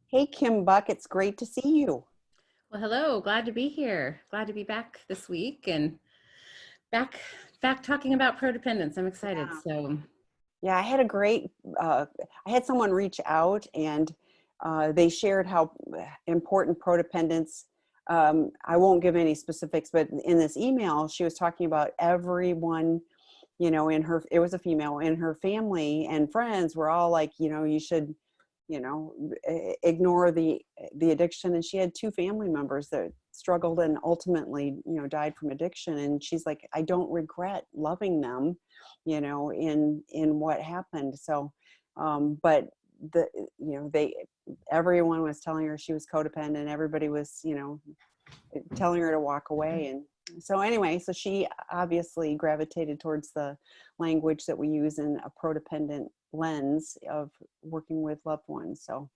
Hey, Kim Buck, it's great to see you. Well, hello. Glad to be here. Glad to be back this week and back back talking about prodependence. I'm excited. Yeah. So, Yeah, I had someone reach out and they shared how important prodependence, I won't give any specifics, but in this email, she was talking about everyone, it was a female in her family and friends were all like, you should, ignore the addiction. And she had two family members that struggled and ultimately, died from addiction. And she's like, I don't regret loving them, in what happened. So, but the, everyone was telling her she was codependent. Everybody was, telling her to walk away. And so anyway, so she obviously gravitated towards the language that we use in a prodependent lens of working with loved ones. So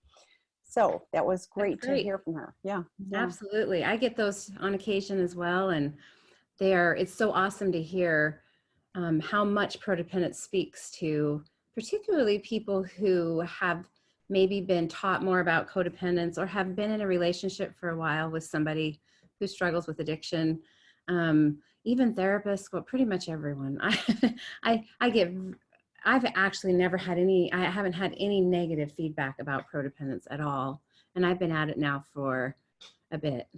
that was that's great to great. hear from her. Yeah. Yeah. Absolutely. I get those on occasion as well. And it's so awesome to hear how much prodependence speaks to particularly people who have maybe been taught more about codependence or have been in a relationship for a while with somebody who struggles with addiction. Even therapists, well, pretty much everyone. I get, I've actually never had any, I haven't had any negative feedback about prodependence at all. And I've been at it now for a bit,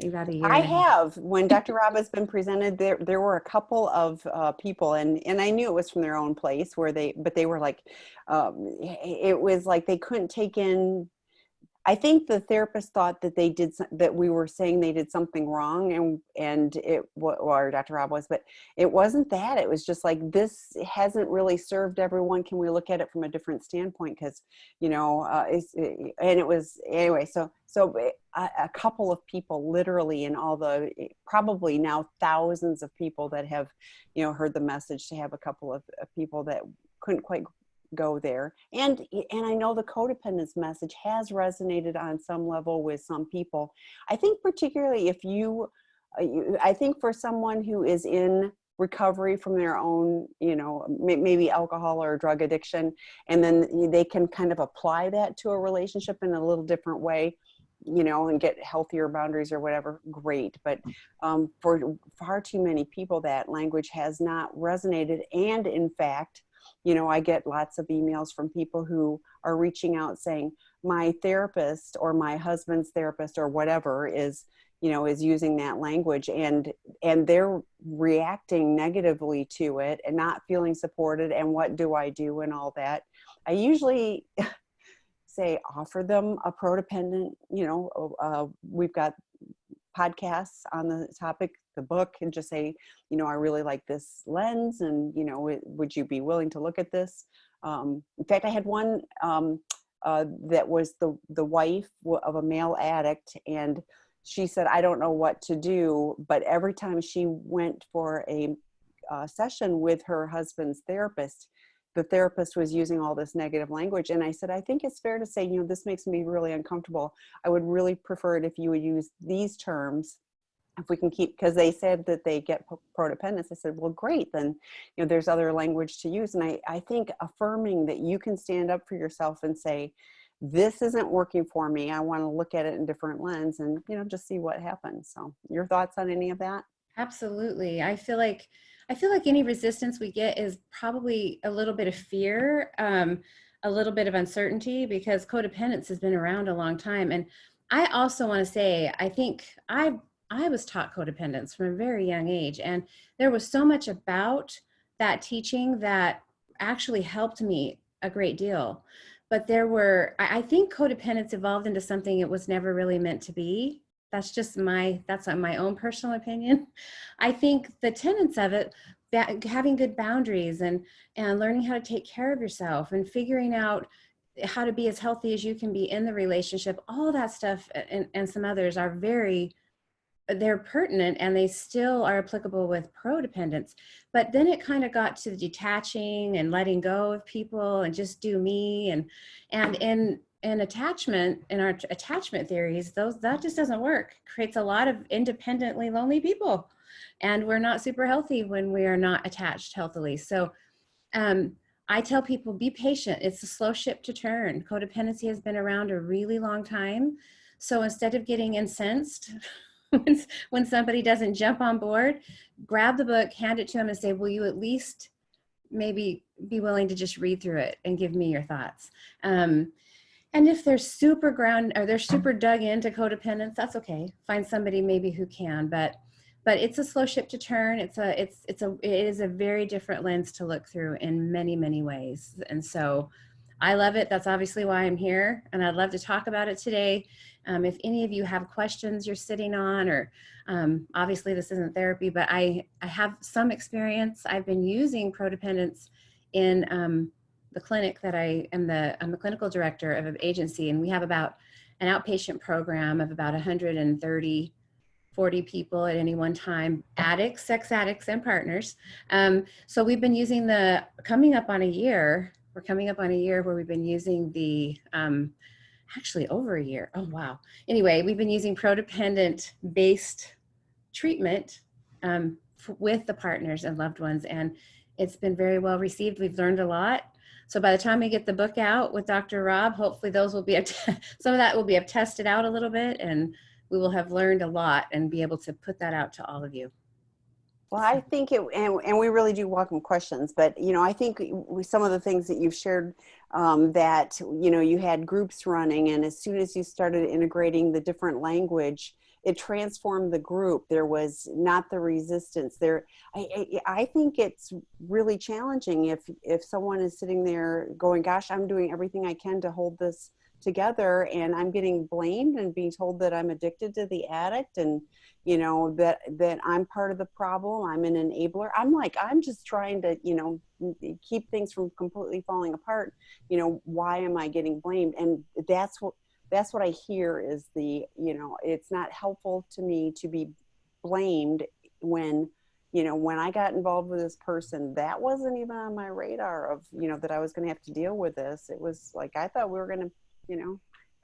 about a year I and a half. have. When Dr. Rob has been presented, there were a couple of people, and I knew it was from their own place where but they were like, it was like they couldn't take in. I think the therapist thought that that we were saying they did something wrong, and or Dr. Rob was, but it wasn't that. It was just like, this hasn't really served everyone. Can we look at it from a different standpoint? Because and it was anyway. So a couple of people, literally, and all the probably now thousands of people that have heard the message, to have a couple of people that couldn't quite go there. And I know the codependence message has resonated on some level with some people. I think particularly if I think for someone who is in recovery from their own, maybe alcohol or drug addiction, and then they can kind of apply that to a relationship in a little different way, and get healthier boundaries or whatever, great. But for far too many people, that language has not resonated. And in fact, I get lots of emails from people who are reaching out saying, my therapist or my husband's therapist or whatever is using that language, and they're reacting negatively to it and not feeling supported. And what do I do and all that? I usually say, offer them a prodependent, we've got podcasts on the topic, the book, and just say, I really like this lens, and would you be willing to look at this? In fact, I had one that was the wife of a male addict, and she said, I don't know what to do, but every time she went for a session with her husband's therapist, the therapist was using all this negative language. And I said, I think it's fair to say, this makes me really uncomfortable. I would really prefer it if you would use these terms, if we can keep, because they said that they get prodependence. I said, well, great, then there's other language to use. And I think affirming that you can stand up for yourself and say, this isn't working for me, I want to look at it in different lens, and just see what happens. So your thoughts on any of that? Absolutely. I feel like any resistance we get is probably a little bit of fear, a little bit of uncertainty, because codependence has been around a long time. And I also want to say, I think I was taught codependence from a very young age, and there was so much about that teaching that actually helped me a great deal. But I think codependence evolved into something it was never really meant to be. That's my own personal opinion. I think the tenets of it, that having good boundaries and learning how to take care of yourself and figuring out how to be as healthy as you can be in the relationship, all that stuff, and some others are they're pertinent, and they still are applicable with prodependence. But then it kind of got to detaching and letting go of people and just do me, and in attachment, in our attachment theories, that just doesn't work. It creates a lot of independently lonely people, and we're not super healthy when we are not attached healthily. So I tell people, be patient. It's a slow ship to turn. Codependency has been around a really long time. So instead of getting incensed when somebody doesn't jump on board, grab the book, hand it to them and say, will you at least maybe be willing to just read through it and give me your thoughts? And if they're super they're super dug into codependence, that's okay. Find somebody maybe who can, but it's a slow ship to turn. It is a very different lens to look through in many, many ways. And so I love it. That's obviously why I'm here, and I'd love to talk about it today. If any of you have questions you're sitting on, or obviously this isn't therapy, but I have some experience. I've been using Prodependence in the clinic that I'm the clinical director of an agency, and we have about an outpatient program of about 130, 40 people at any one time, addicts, sex addicts, and partners. So we've been using we're coming up on a year where we've been using actually over a year. Oh, wow. Anyway, we've been using Prodependent based treatment with the partners and loved ones, and it's been very well received. We've learned a lot. So by the time we get the book out with Dr. Rob, hopefully those will be, some of that will be tested out a little bit, and we will have learned a lot and be able to put that out to all of you. Well, I think and we really do welcome questions, but, I think some of the things that you've shared, that, you had groups running, and as soon as you started integrating the different language, it transformed the group. There was not the resistance there. I think it's really challenging if someone is sitting there going, gosh, I'm doing everything I can to hold this together, and I'm getting blamed and being told that I'm addicted to the addict, and that I'm part of the problem. I'm an enabler. I'm just trying to keep things from completely falling apart. Why am I getting blamed? And that's what I hear is it's not helpful to me to be blamed when I got involved with this person. That wasn't even on my radar of that I was going to have to deal with this. It was like I thought we were going to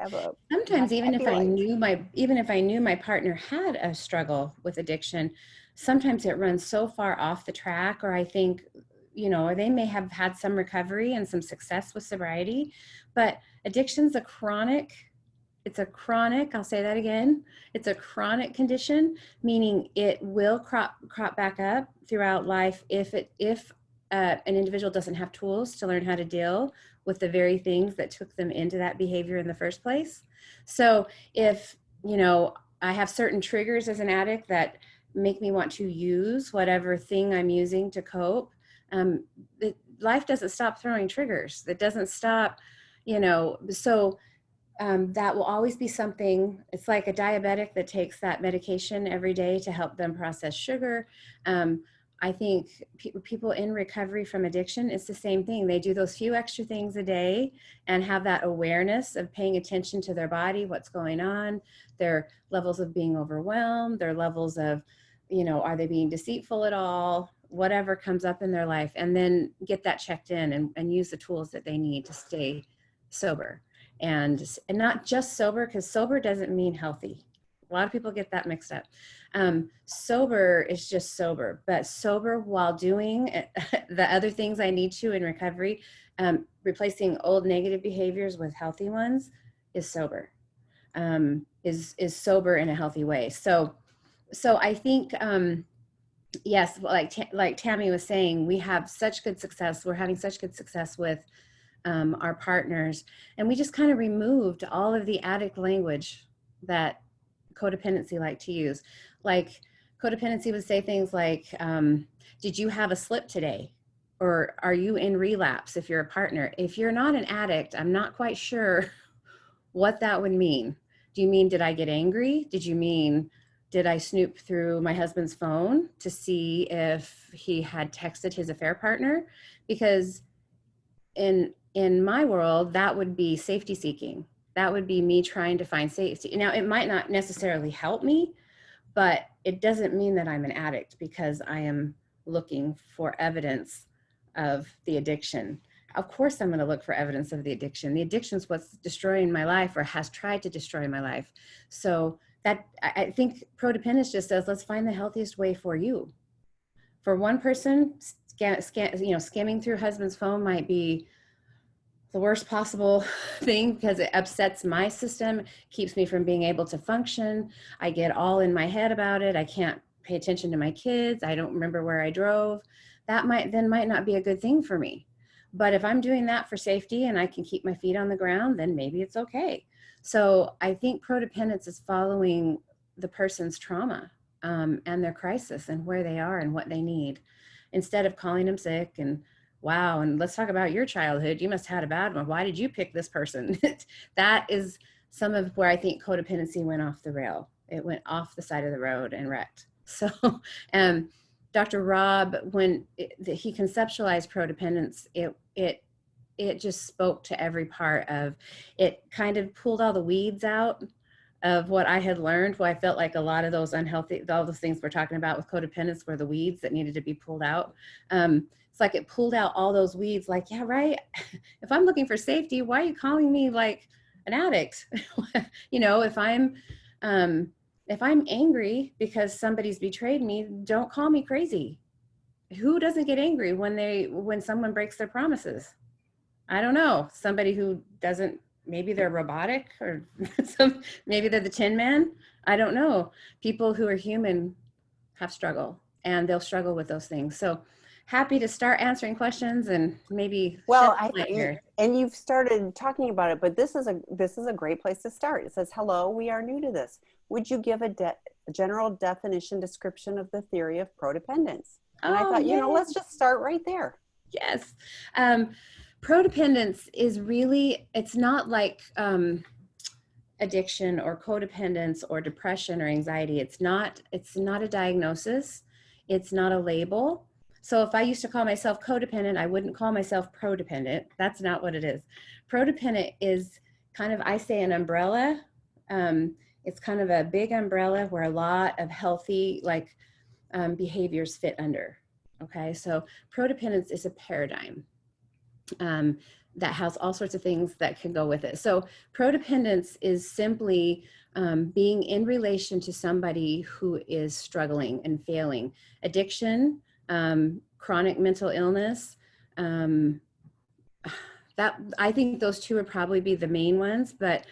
have a sometimes even if I knew my partner had a struggle with addiction, sometimes it runs so far off the track, or I think or they may have had some recovery and some success with sobriety, but addiction's I'll say that again, it's a chronic condition, meaning it will crop back up throughout life if an individual doesn't have tools to learn how to deal with the very things that took them into that behavior in the first place. So if, I have certain triggers as an addict that make me want to use whatever thing I'm using to cope, life doesn't stop throwing triggers. It doesn't stop, so that will always be something. It's like a diabetic that takes that medication every day to help them process sugar. I think people in recovery from addiction, it's the same thing. They do those few extra things a day and have that awareness of paying attention to their body, what's going on, their levels of being overwhelmed, their levels of, are they being deceitful at all, whatever comes up in their life, and then get that checked in and use the tools that they need to stay sober. And not just sober, because sober doesn't mean healthy. A lot of people get that mixed up. Sober is just sober, but sober while doing the other things I need to in recovery, replacing old negative behaviors with healthy ones is sober, is sober in a healthy way. So I think, yes, like Tammy was saying, we have such good success. We're having such good success with our partners, and we just kind of removed all of the addict language that codependency like to use. Like codependency would say things like, did you have a slip today? Or are you in relapse if you're a partner? If you're not an addict, I'm not quite sure what that would mean. Do you mean, did I get angry? Did you mean, did I snoop through my husband's phone to see if he had texted his affair partner? Because in my world, that would be safety seeking. That would be me trying to find safety. Now, it might not necessarily help me, but it doesn't mean that I'm an addict because I am looking for evidence of the addiction. Of course, I'm going to look for evidence of the addiction. The addiction is what's destroying my life or has tried to destroy my life. So that, I think Prodependence just says, let's find the healthiest way for you. For one person, skimming through husband's phone might be the worst possible thing because it upsets my system, keeps me from being able to function. I get all in my head about it. I can't pay attention to my kids. I don't remember where I drove. That might not be a good thing for me. But if I'm doing that for safety and I can keep my feet on the ground, then maybe it's okay. So I think prodependence is following the person's trauma and their crisis and where they are and what they need, instead of calling them sick and wow, and let's talk about your childhood. You must have had a bad one. Why did you pick this person? That is some of where I think codependency went off the rail. It went off the side of the road and wrecked. So Dr. Rob, when he conceptualized prodependence, it just spoke to every part of it, kind of pulled all the weeds out of what I had learned, where I felt like a lot of those unhealthy, all those things we're talking about with codependence were the weeds that needed to be pulled out. It's like it pulled out all those weeds, like, yeah, right. If I'm looking for safety, why are you calling me like an addict? If I'm angry because somebody's betrayed me, don't call me crazy. Who doesn't get angry when someone breaks their promises? I don't know. Somebody who doesn't, maybe they're robotic or maybe they're the Tin Man. I don't know. People who are human have struggle, and they'll struggle with those things. So happy to start answering questions and maybe and you've started talking about it, but this is a great place to start. It says, hello, we are new to this. Would you give a general definition description of the theory of prodependence? And I thought, let's just start right there. Yes. Prodependence is really, it's not like addiction or codependence or depression or anxiety. It's not a diagnosis. It's not a label. So if I used to call myself codependent, I wouldn't call myself prodependent. That's not what it is. Prodependent is kind of, I say, an umbrella. It's kind of a big umbrella where a lot of healthy behaviors fit under. Okay, so prodependence is a paradigm that has all sorts of things that can go with it. So prodependence is simply being in relation to somebody who is struggling and failing. Addiction, chronic mental illness, that I think those two would probably be the main ones, but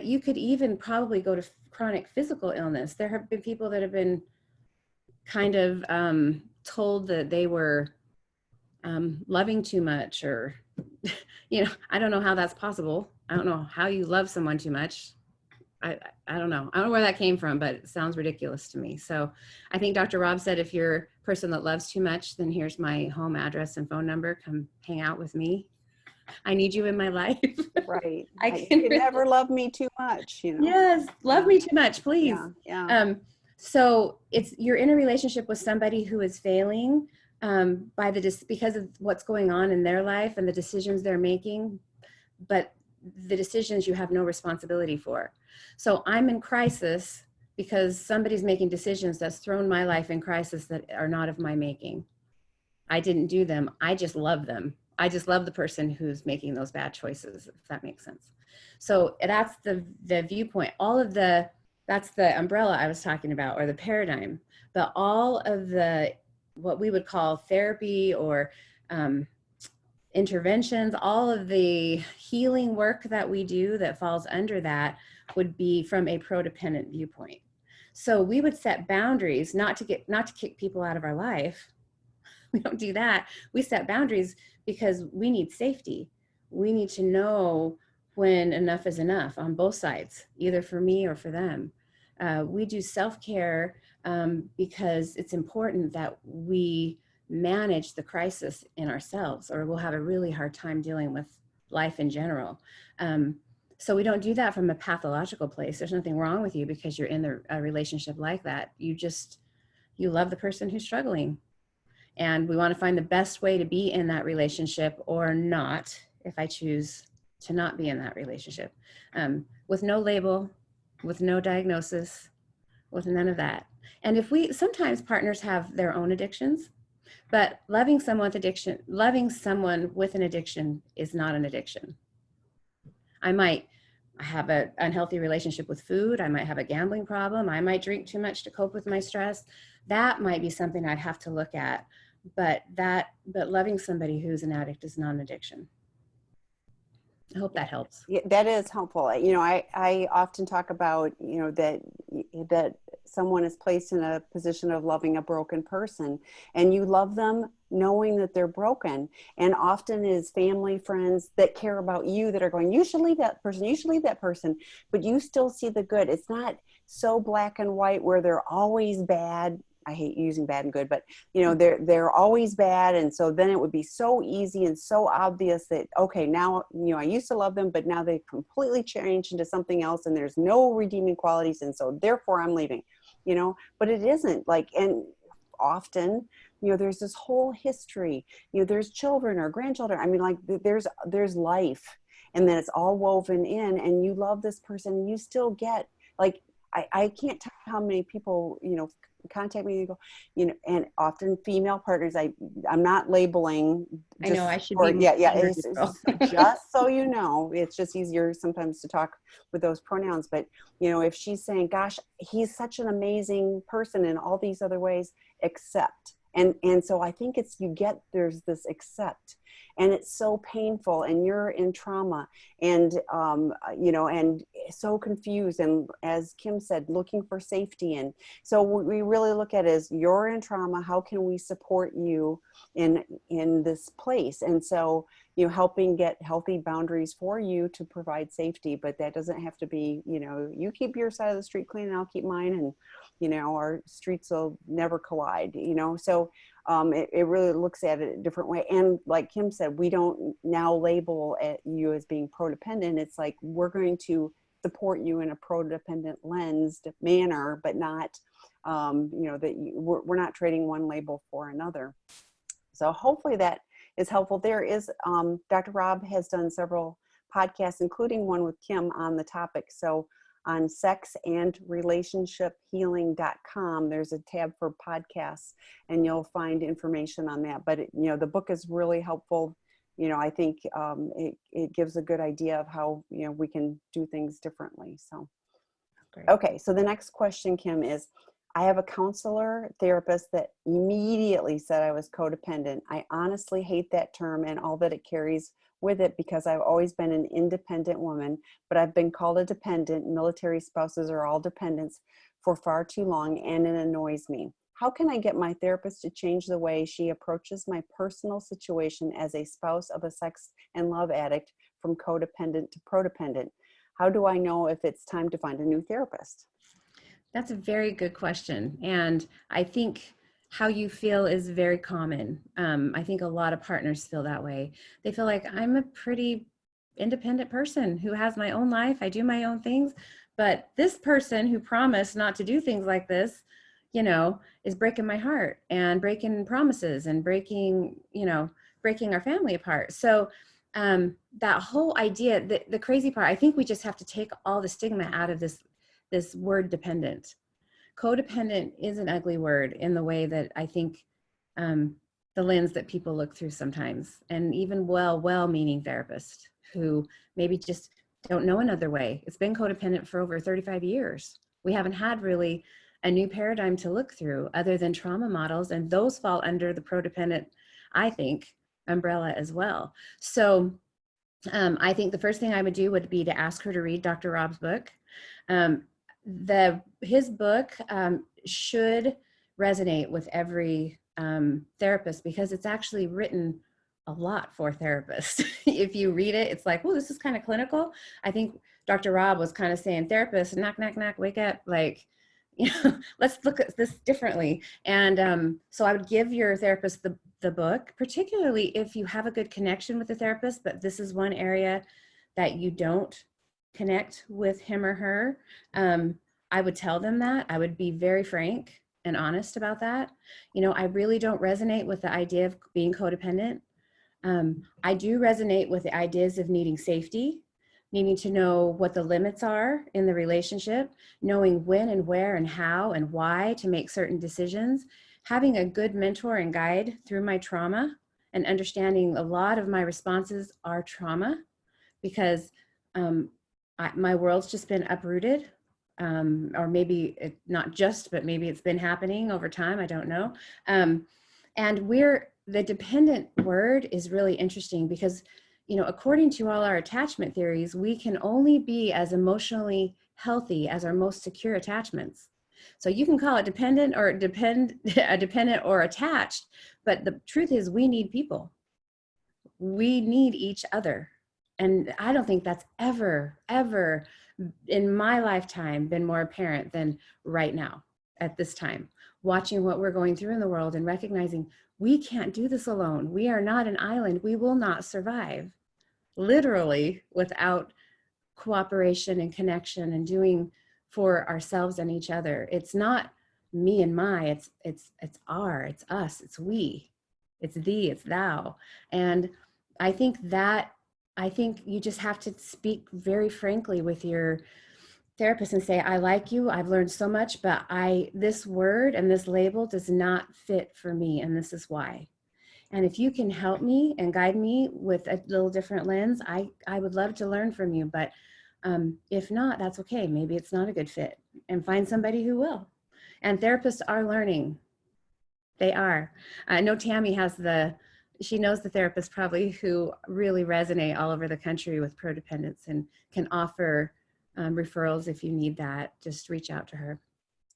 you could even probably go to chronic physical illness. There have been people that have been kind of told that they were loving too much, or I don't know how that's possible. I don't know how you love someone too much. I don't know. I don't know where that came from, but it sounds ridiculous to me. So I think Dr. Rob said, if you're a person that loves too much, then here's my home address and phone number. Come hang out with me. I need you in my life. Right. You can never love me too much. Yes. Love me too much, please. Yeah. So you're in a relationship with somebody who is failing because of what's going on in their life and the decisions they're making, but the decisions you have no responsibility for. So I'm in crisis because somebody's making decisions that's thrown my life in crisis that are not of my making. I didn't do them. I just love them. I just love the person who's making those bad choices, if that makes sense. So that's the viewpoint. That's the umbrella I was talking about, or the paradigm. But all of the, what we would call therapy or interventions, all of the healing work that we do that falls under that would be from a prodependent viewpoint. So we would set boundaries, not to kick people out of our life. We don't do that. We set boundaries because we need safety. We need to know when enough is enough on both sides, either for me or for them. We do self-care because it's important that we manage the crisis in ourselves, or we'll have a really hard time dealing with life in general. So we don't do that from a pathological place. There's nothing wrong with you because you're in a relationship like that. You love the person who's struggling. And we want to find the best way to be in that relationship, or not, if I choose to not be in that relationship, with no label, with no diagnosis, with none of that. And sometimes partners have their own addictions, but loving someone with an addiction is not an addiction. I might have an unhealthy relationship with food. I might have a gambling problem. I might drink too much to cope with my stress. That might be something I'd have to look at. but loving somebody who's an addict is not an addiction. I hope that helps. Yeah, that is helpful. You know, I often talk about, you know, that someone is placed in a position of loving a broken person, and you love them knowing that they're broken. And often is family, friends that care about you that are going, you should leave that person, you should leave that person, but you still see the good. It's not so black and white where they're always bad. I hate using bad and good, but you know, they're always bad. And so then it would be so easy and so obvious that, okay, now, you know, I used to love them, but now they've completely changed into something else and there's no redeeming qualities. And so therefore I'm leaving, you know, but it isn't like, and often, you know, there's this whole history, you know, there's children or grandchildren. I mean, like there's life, and then it's all woven in, and you love this person and you still get like, I can't tell you how many people, you know, contact me and go, you know, and often female partners, I'm not labeling. I know I should or, be yeah, more it's just so you know, it's just easier sometimes to talk with those pronouns. But, you know, if she's saying, gosh, he's such an amazing person in all these other ways, accept. And so I think there's this accept, and it's so painful, and you're in trauma, and you know, and so confused, and as Kim said, looking for safety. And so we really look at it as, you're in trauma, how can we support you in this place? And so, you know, helping get healthy boundaries for you to provide safety. But that doesn't have to be, you know, you keep your side of the street clean and I'll keep mine, and you know, our streets will never collide, you know. So it really looks at it a different way. And like Kim said, we don't now label you as being prodependent. It's like, we're going to support you in a prodependent lensed manner, but not, you know, that we're not trading one label for another. So hopefully that is helpful. There is, Dr. Rob has done several podcasts, including one with Kim on the topic. So on sexandrelationshiphealing.com, there's a tab for podcasts, and you'll find information on that. But, you know, the book is really helpful. You know, I think it gives a good idea of how, you know, we can do things differently. So, Great. okay. So the next question, Kim, is, I have a counselor therapist that immediately said I was codependent. I honestly hate that term and all that it carries with it, because I've always been an independent woman, but I've been called a dependent. Military spouses are all dependents for far too long, and it annoys me. How can I get my therapist to change the way she approaches my personal situation as a spouse of a sex and love addict, from codependent to prodependent? How do I know if it's time to find a new therapist? That's a very good question. And I think how you feel is very common. I think a lot of partners feel that way. They feel like, I'm a pretty independent person who has my own life. I do my own things. But this person who promised not to do things like this, you know, is breaking my heart and breaking promises and breaking our family apart. So that whole idea, the crazy part, I think we just have to take all the stigma out of this word dependent. Codependent is an ugly word in the way that I think the lens that people look through sometimes, and even well-meaning therapists who maybe just don't know another way. It's been codependent for over 35 years. We haven't had really a new paradigm to look through other than trauma models, and those fall under the prodependent, I think, umbrella as well. So I think the first thing I would do would be to ask her to read Dr. Rob's book. His book should resonate with every therapist, because it's actually written a lot for therapists. If you read it, it's like, well, this is kind of clinical. I think Dr. Rob was kind of saying, therapists, knock, knock, knock, wake up, like, you know, let's look at this differently. And so I would give your therapist the book, particularly if you have a good connection with the therapist, but this is one area that you don't connect with him or her. I would tell them that. I would be very frank and honest about that. You know, I really don't resonate with the idea of being codependent. I do resonate with the ideas of needing safety, needing to know what the limits are in the relationship, knowing when and where and how and why to make certain decisions, having a good mentor and guide through my trauma, and understanding a lot of my responses are trauma, because my world's just been uprooted, or maybe not just, but maybe it's been happening over time. I don't know. And the dependent word is really interesting because, according to all our attachment theories, we can only be as emotionally healthy as our most secure attachments. So you can call it dependent or dependent or attached, but the truth is we need people. We need each other. And I don't think that's ever in my lifetime been more apparent than right now at this time, watching what we're going through in the world and recognizing we can't do this alone. We are not an island. We will not survive literally without cooperation and connection and doing for ourselves and each other. It's not me and my, it's our, it's us, it's we, it's thee, it's thou. And I think that I think you just have to speak very frankly with your therapist and say, I like you, I've learned so much, but this word and this label does not fit for me, and this is why. And if you can help me and guide me with a little different lens, I would love to learn from you. But if not, that's okay. Maybe it's not a good fit, and find somebody who will. And therapists are learning. They are. I know Tammy she knows the therapists probably who really resonate all over the country with Prodependence and can offer referrals if you need that. Just reach out to her.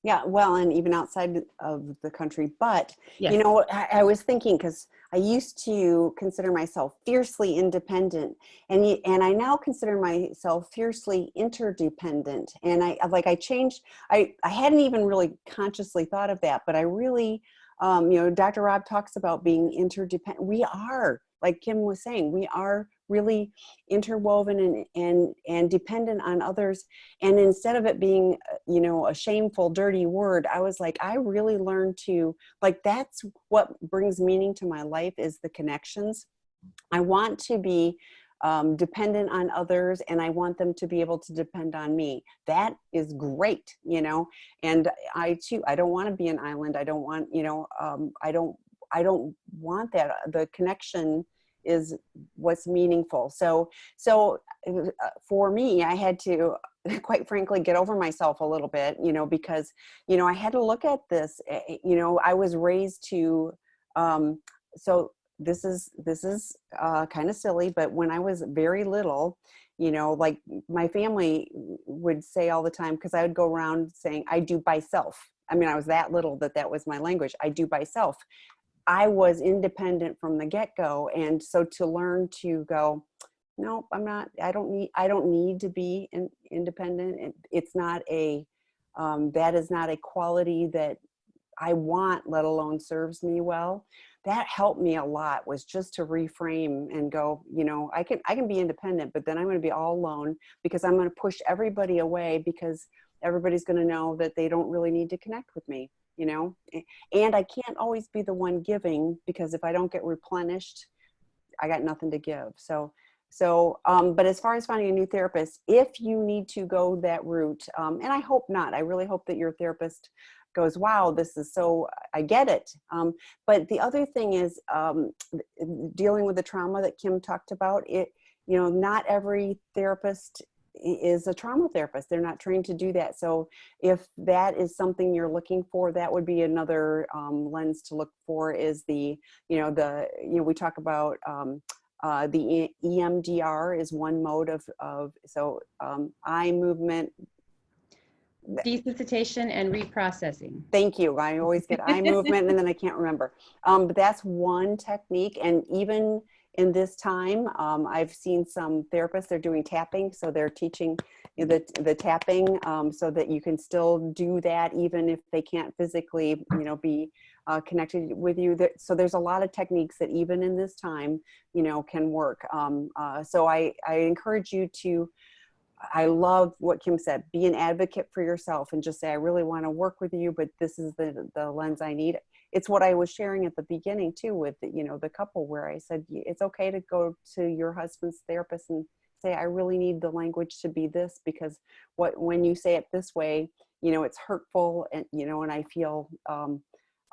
Yeah, well, and even outside of the country. But, Yes. I was thinking, because I used to consider myself fiercely independent, and I now consider myself fiercely interdependent. And I changed, I hadn't even really consciously thought of that, but I really, Dr. Rob talks about being interdependent. We are, like Kim was saying, we are really interwoven and dependent on others. And instead of it being, a shameful, dirty word, I was like, I really learned to, like, that's what brings meaning to my life, is the connections. I want to be dependent on others, and I want them to be able to depend on me. That is great, and I too, I don't want to be an island. I don't want, I don't want that. The connection is what's meaningful. So for me, I had to, quite frankly, get over myself a little bit, because, I had to look at this, I was raised to, so this is kind of silly, but when I was very little, like my family would say all the time, because I would go around saying, I do by self. I mean, I was that little that was my language. I do by self. I was independent from the get-go. And so to learn to go, no, I'm not, I don't need to be independent. It's not that is not a quality that I want, let alone serves me well. That helped me a lot, was just to reframe and go, I can be independent, but then I'm going to be all alone, because I'm going to push everybody away, because everybody's going to know that they don't really need to connect with me, and I can't always be the one giving, because if I don't get replenished, I got nothing to give. But as far as finding a new therapist, if you need to go that route, and I hope not, I really hope that your therapist goes, wow, this is so, I get it. But the other thing is dealing with the trauma that Kim talked about. Not every therapist is a trauma therapist. They're not trained to do that. So if that is something you're looking for, that would be another lens to look for, is we talk about the EMDR is one mode of eye movement. Desensitization and reprocessing. Thank you. I always get eye movement and then I can't remember. But that's one technique. And even in this time, I've seen some therapists, they're doing tapping. So they're teaching the tapping so that you can still do that, even if they can't physically, be connected with you. So there's a lot of techniques that even in this time, can work. So I encourage you to, I love what Kim said, be an advocate for yourself and just say, I really want to work with you, but this is the lens I need. It's what I was sharing at the beginning too, with the couple, where I said, it's okay to go to your husband's therapist and say, I really need the language to be this, because when you say it this way, it's hurtful, and, and I feel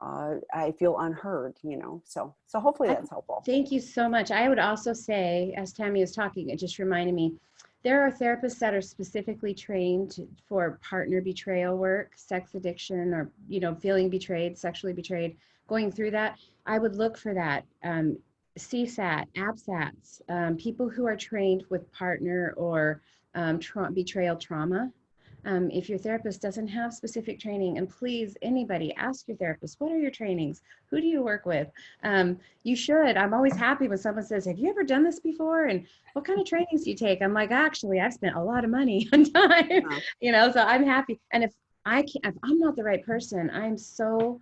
unheard, so hopefully that's helpful. Thank you so much. I would also say, as Tammy was talking, it just reminded me, there are therapists that are specifically trained for partner betrayal work, sex addiction, or, feeling betrayed, sexually betrayed, going through that, I would look for that. CSAT, ABSATs, people who are trained with partner or betrayal trauma. If your therapist doesn't have specific training, and please, anybody, ask your therapist, what are your trainings? Who do you work with? You should. I'm always happy when someone says, have you ever done this before? And what kind of trainings do you take? I'm like, actually, I've spent a lot of money on time, so I'm happy. And if I'm not the right person, I'm so,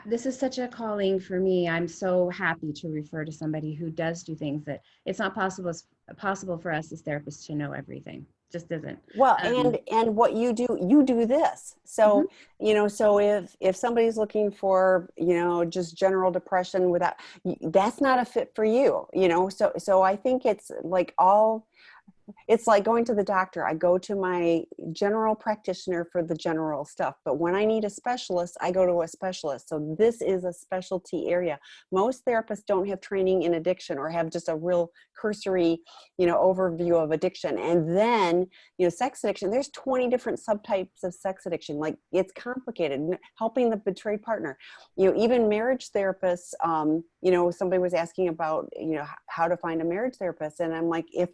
this is such a calling for me. I'm so happy to refer to somebody who does do things that it's not possible for us as therapists to know everything. Just isn't. Well, and what you do this. So, so if somebody's looking for, just general depression without, that's not a fit for you, so I think it's like it's like going to the doctor. I go to my general practitioner for the general stuff, but when I need a specialist, I go to a specialist. So this is a specialty area. Most therapists don't have training in addiction or have just a real cursory, overview of addiction. And then, sex addiction, there's 20 different subtypes of sex addiction. Like, it's complicated. Helping the betrayed partner, even marriage therapists, somebody was asking about, how to find a marriage therapist. And I'm like, if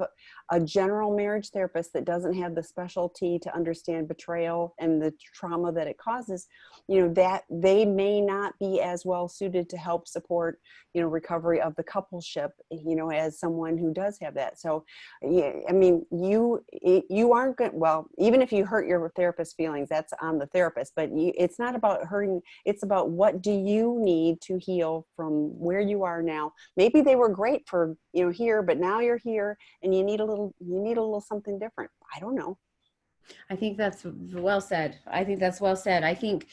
a general marriage therapist that doesn't have the specialty to understand betrayal and the trauma that it causes, that they may not be as well suited to help support, recovery of the coupleship, as someone who does have that. So, yeah, I mean, you aren't good. Well, even if you hurt your therapist's feelings, that's on the therapist, but it's not about hurting. It's about, what do you need to heal from where you are now? Maybe they were great for, here, but now you're here and you need a little something different. I don't know. I think that's well said. I think,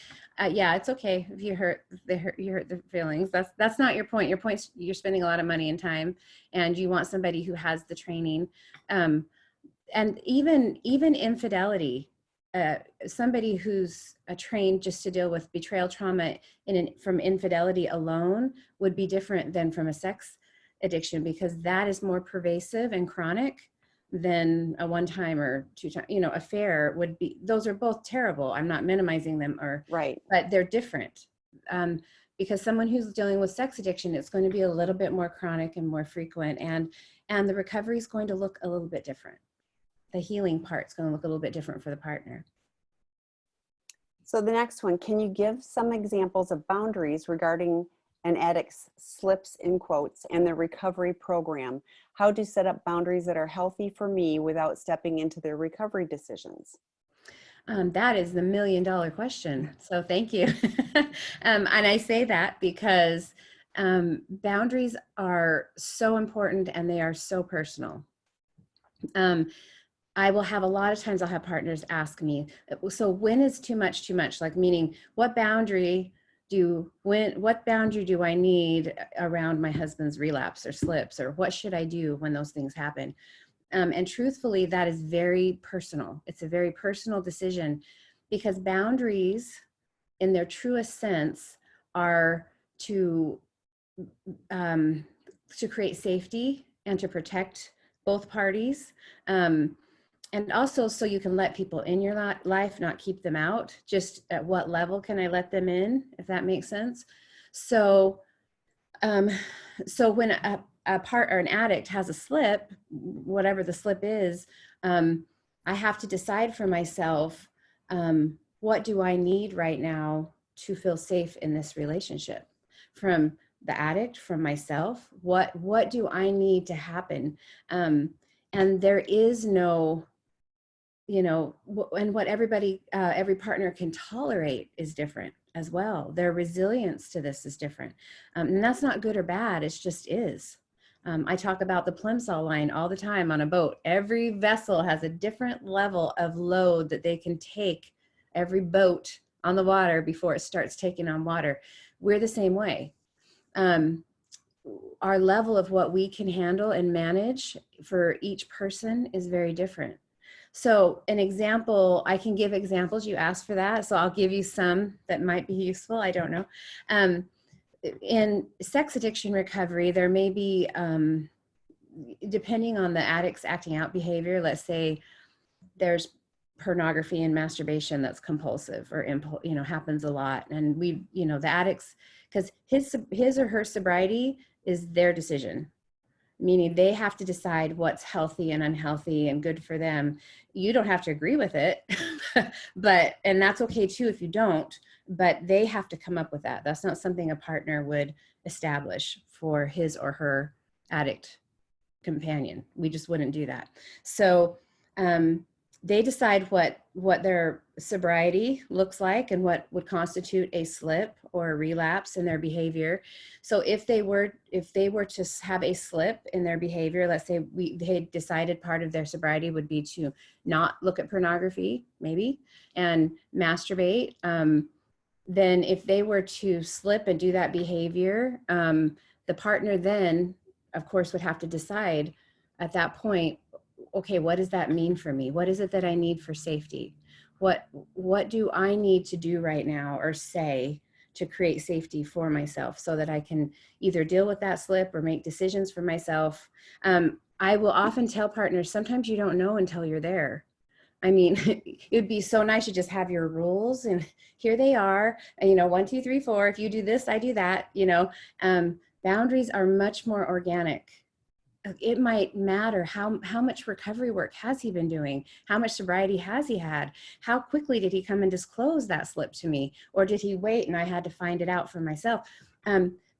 yeah, it's okay if you hurt the feelings. That's not your point. Your point's you're spending a lot of money and time, and you want somebody who has the training. And even infidelity, somebody who's trained just to deal with betrayal trauma from infidelity alone would be different than from a sex addiction, because that is more pervasive and chronic than a one-time or two-time, affair would be. Those are both terrible. I'm not minimizing them, right, but they're different. Because someone who's dealing with sex addiction, it's going to be a little bit more chronic and more frequent, and the recovery is going to look a little bit different. The healing part's going to look a little bit different for the partner. So the next one, can you give some examples of boundaries regarding an addict's slips in quotes and the recovery program? How to set up boundaries that are healthy for me without stepping into their recovery decisions? That is the $1 million question. So thank you. And I say that because boundaries are so important and they are so personal. I will have a lot of times I'll have partners ask me, so when is too much? Like, meaning, what boundary do I need around my husband's relapse or slips, or what should I do when those things happen? And truthfully, that is very personal. It's a very personal decision, because boundaries in their truest sense are to create safety and to protect both parties. And also so you can let people in your life, not keep them out. Just at what level can I let them in, if that makes sense? So, so when a part or an addict has a slip, whatever the slip is, I have to decide for myself, what do I need right now to feel safe in this relationship? From the addict, from myself, what do I need to happen? And there is no, and what every partner can tolerate is different as well. Their resilience to this is different. And that's not good or bad, it just is. I talk about the Plimsoll line all the time on a boat. Every vessel has a different level of load that they can take, every boat on the water, before it starts taking on water. We're the same way. Our level of what we can handle and manage for each person is very different. So an example, I can give examples. You asked for that, so I'll give you some that might be useful. I don't know. In sex addiction recovery, there may be, depending on the addict's acting out behavior, let's say there's pornography and masturbation that's compulsive or happens a lot. And the addicts, because his or her sobriety is their decision, meaning they have to decide what's healthy and unhealthy and good for them. You don't have to agree with it, and that's okay too if you don't, but they have to come up with that. That's not something a partner would establish for his or her addict companion. We just wouldn't do that. So they decide what their sobriety looks like and what would constitute a slip or a relapse in their behavior. So if they were to have a slip in their behavior, let's say they decided part of their sobriety would be to not look at pornography, maybe, and masturbate. Then if they were to slip and do that behavior, the partner then, of course, would have to decide at that point, okay, what does that mean for me? What is it that I need for safety? What do I need to do right now or say to create safety for myself so that I can either deal with that slip or make decisions for myself? I will often tell partners, sometimes you don't know until you're there. I mean, it'd be so nice to just have your rules and here they are, and, 1, 2, 3, 4, if you do this, I do that, boundaries are much more organic. It might matter how much recovery work has he been doing? How much sobriety has he had? How quickly did he come and disclose that slip to me? Or did he wait and I had to find it out for myself?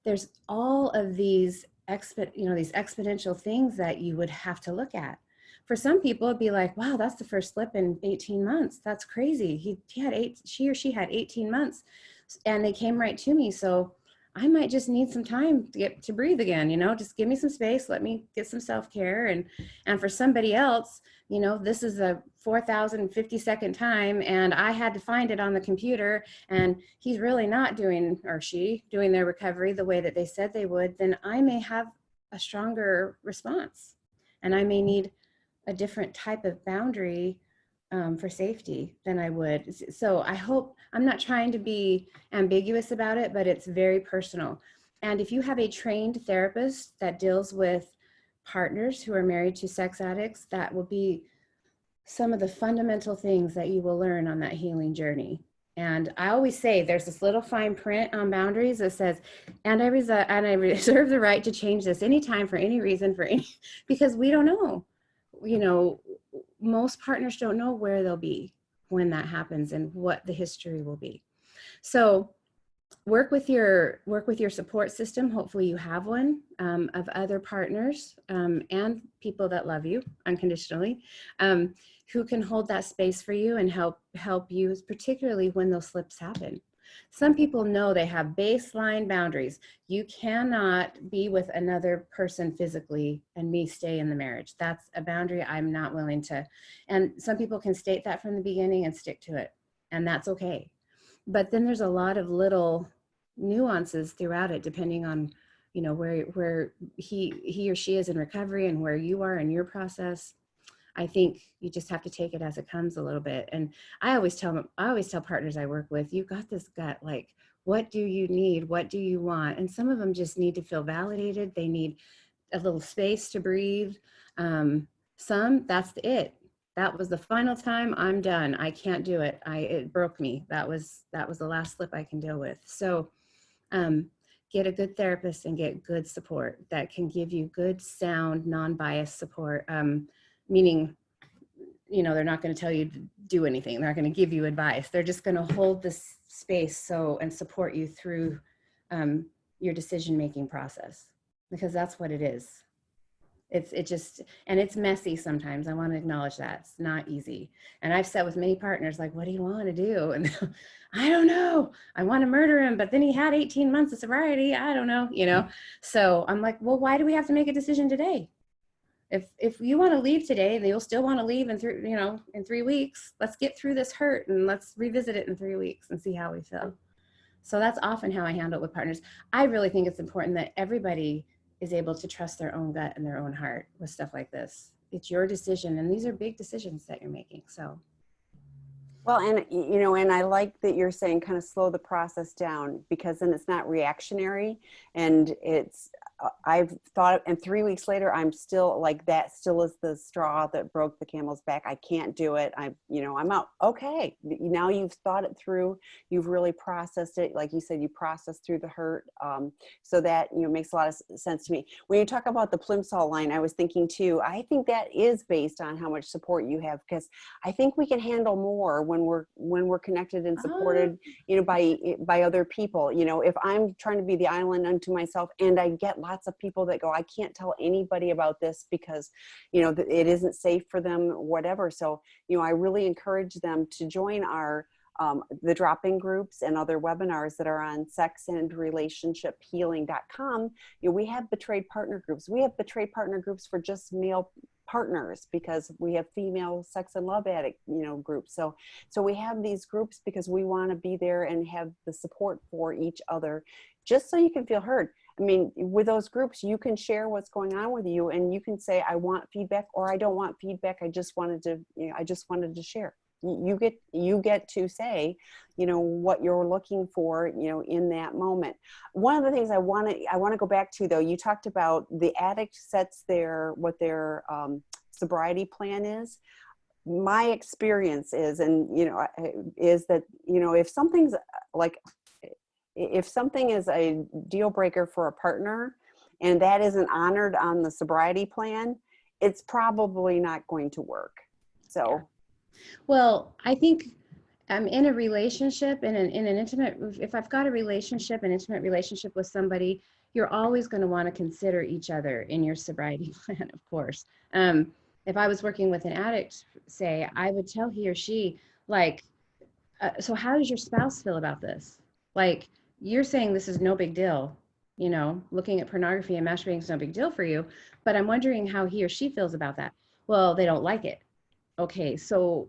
There's all of these these exponential things that you would have to look at. For some people, it'd be like, wow, that's the first slip in 18 months. That's crazy. She or she had 18 months and they came right to me. So I might just need some time to get to breathe again, just give me some space, let me get some self-care. And for somebody else, this is a 4,052nd time and I had to find it on the computer and he's really not doing, or she doing their recovery the way that they said they would, then I may have a stronger response and I may need a different type of boundary for safety than I would. So I hope, I'm not trying to be ambiguous about it, but it's very personal. And if you have a trained therapist that deals with partners who are married to sex addicts, that will be some of the fundamental things that you will learn on that healing journey. And I always say there's this little fine print on boundaries that says, and I reserve the right to change this anytime for any reason, because we don't know. Most partners don't know where they'll be when that happens and what the history will be. So work with your support system. Hopefully you have one of other partners and people that love you unconditionally, who can hold that space for you and help you, particularly when those slips happen. Some people know they have baseline boundaries. You cannot be with another person physically and me stay in the marriage. That's a boundary I'm not willing to. And some people can state that from the beginning and stick to it, and that's okay. But then there's a lot of little nuances throughout it, depending on, where he or she is in recovery and where you are in your process. I think you just have to take it as it comes a little bit. And I always tell partners I work with, you've got this gut, like, what do you need? What do you want? And some of them just need to feel validated. They need a little space to breathe. That's it. That was the final time. I'm done. I can't do it. It broke me. That was the last slip I can deal with. So get a good therapist and get good support that can give you good, sound, non-biased support. Meaning, they're not going to tell you to do anything. They're not going to give you advice. They're just going to hold this space and support you through your decision-making process, because that's what it is. And it's messy sometimes. I want to acknowledge that. It's not easy. And I've sat with many partners like, what do you want to do? And I don't know. I want to murder him, but then he had 18 months of sobriety. I don't know, So I'm like, well, why do we have to make a decision today? If you want to leave today, then you'll still want to leave in 3 weeks. Let's get through this hurt and let's revisit it in 3 weeks and see how we feel. So that's often how I handle it with partners. I really think it's important that everybody is able to trust their own gut and their own heart with stuff like this. It's your decision, and these are big decisions that you're making. So. Well, and I like that you're saying kind of slow the process down, because then it's not reactionary, and it's I've thought, and 3 weeks later, I'm still like, that still is the straw that broke the camel's back. I can't do it. I'm out. Okay. Now you've thought it through. You've really processed it. Like you said, you processed through the hurt. So that, makes a lot of sense to me. When you talk about the Plimsoll line, I was thinking too, I think that is based on how much support you have, because I think we can handle more when we're connected and supported, by other people. If I'm trying to be the island unto myself, and I get lots of people that go, I can't tell anybody about this because, it isn't safe for them, whatever. So, I really encourage them to join our the drop-in groups and other webinars that are on sexandrelationshiphealing.com. We have betrayed partner groups. We have betrayed partner groups for just male partners, because we have female sex and love addict, groups. So we have these groups because we want to be there and have the support for each other, just so you can feel heard. I mean, with those groups, you can share what's going on with you, and you can say, I want feedback, or I don't want feedback. I just wanted to share. You get to say, what you're looking for, in that moment. One of the things I want to go back to, though, you talked about the addict sets what their sobriety plan is. My experience is, is that, if something is a deal breaker for a partner and that isn't honored on the sobriety plan, it's probably not going to work. So. Yeah. Well, I think in a relationship, in an intimate, if I've got an intimate relationship with somebody, you're always going to want to consider each other in your sobriety plan, of course. If I was working with an addict, say, I would tell he or she, so how does your spouse feel about this? Like, you're saying this is no big deal, looking at pornography and masturbating is no big deal for you, but I'm wondering how he or she feels about that. Well, they don't like it. Okay, so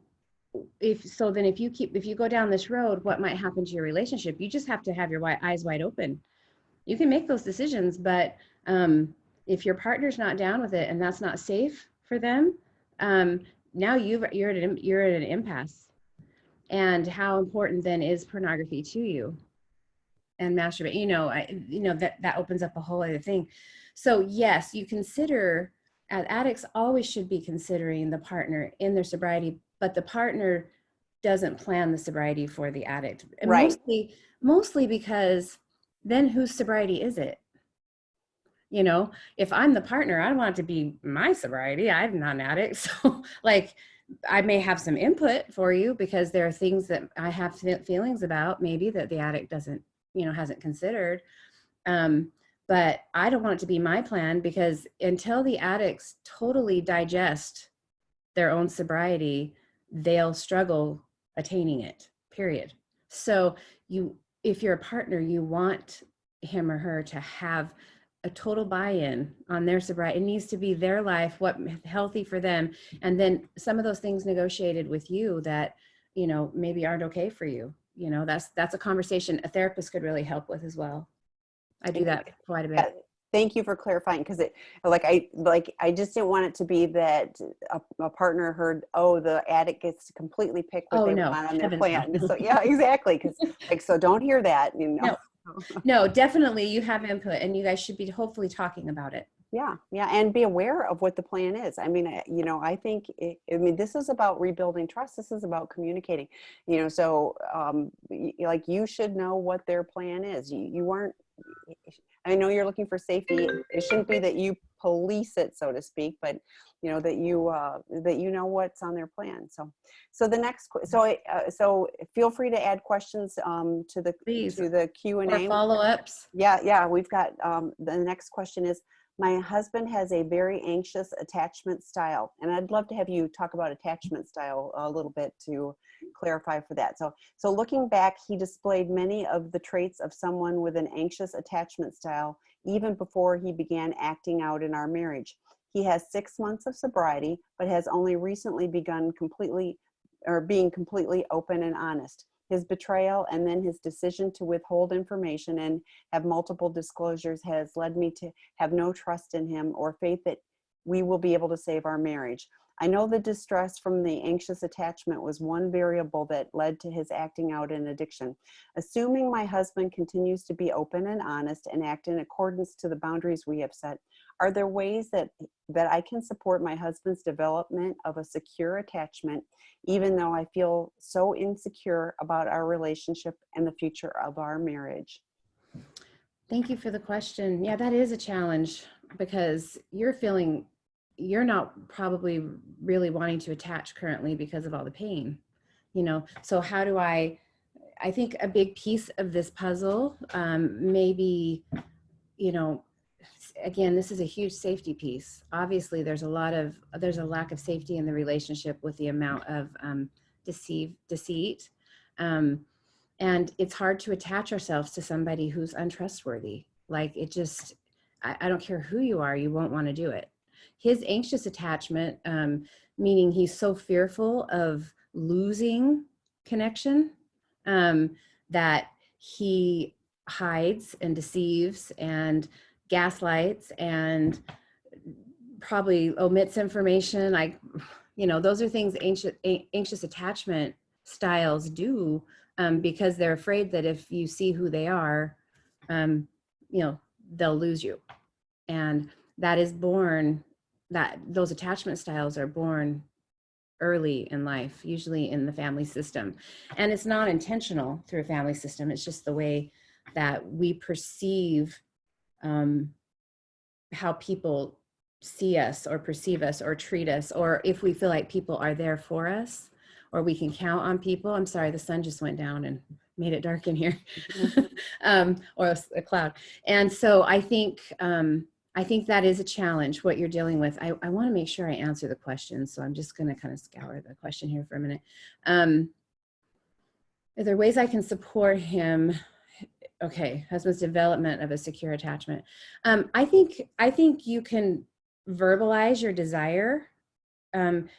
if you go down this road, what might happen to your relationship? You just have to have your eyes wide open. You can make those decisions, but if your partner's not down with it and that's not safe for them, now you're at an impasse. And how important then is pornography to you? And masturbate, that opens up a whole other thing. So yes, you consider, addicts always should be considering the partner in their sobriety, but the partner doesn't plan the sobriety for the addict. And right. Mostly because then whose sobriety is it? If I'm the partner, I want it to be my sobriety. I'm not an addict. So I may have some input for you because there are things that I have feelings about, maybe that the addict doesn't, hasn't considered. But I don't want it to be my plan, because until the addicts totally digest their own sobriety, they'll struggle attaining it, period. So if you're a partner, you want him or her to have a total buy-in on their sobriety. It needs to be their life, what healthy for them. And then some of those things negotiated with you that, maybe aren't okay for you. That's a conversation a therapist could really help with as well. I do that quite a bit. Yeah, thank you for clarifying, because I just didn't want it to be that a partner heard, the addict gets to completely pick what they want on their plan. So yeah, exactly. Because so don't hear that. No, definitely you have input, and you guys should be hopefully talking about it. Yeah, and be aware of what the plan is. I mean, I think this is about rebuilding trust. This is about communicating. So you should know what their plan is. You aren't. I know you're looking for safety. It shouldn't be that you police it, so to speak, but that you know what's on their plan. So the next, so feel free to add questions to the Q&A or follow-ups. Yeah. We've got the next question is, my husband has a very anxious attachment style, and I'd love to have you talk about attachment style a little bit to clarify for that. So looking back, he displayed many of the traits of someone with an anxious attachment style even before he began acting out in our marriage. He has 6 months of sobriety, but has only recently begun being completely open and honest. His betrayal and then his decision to withhold information and have multiple disclosures has led me to have no trust in him or faith that we will be able to save our marriage. I know the distress from the anxious attachment was one variable that led to his acting out in addiction. Assuming my husband continues to be open and honest and act in accordance to the boundaries we have set, are there ways that I can support my husband's development of a secure attachment, even though I feel so insecure about our relationship and the future of our marriage? Thank you for the question. Yeah, that is a challenge because you're not probably really wanting to attach currently because of all the pain, So how do I think a big piece of this puzzle, maybe, you know, again, this is a huge safety piece. Obviously, there's a lack of safety in the relationship with the amount of deceit. And it's hard to attach ourselves to somebody who's untrustworthy. Like I don't care who you are, you won't want to do it. His anxious attachment, meaning he's so fearful of losing connection, that he hides and deceives and gaslights and probably omits information. Those are things anxious attachment styles do, because they're afraid that if you see who they are, they'll lose you. And those attachment styles are born early in life, usually in the family system. And it's not intentional through a family system. It's just the way that we perceive how people see us or perceive us or treat us, or if we feel like people are there for us or we can count on people. I'm sorry, the sun just went down and made it dark in here. Or a cloud. And so I think that is a challenge, what you're dealing with. I want to make sure I answer the question. So I'm just going to kind of scour the question here for a minute. Are there ways I can support him? Okay, husband's development of a secure attachment. I think you can verbalize your desire,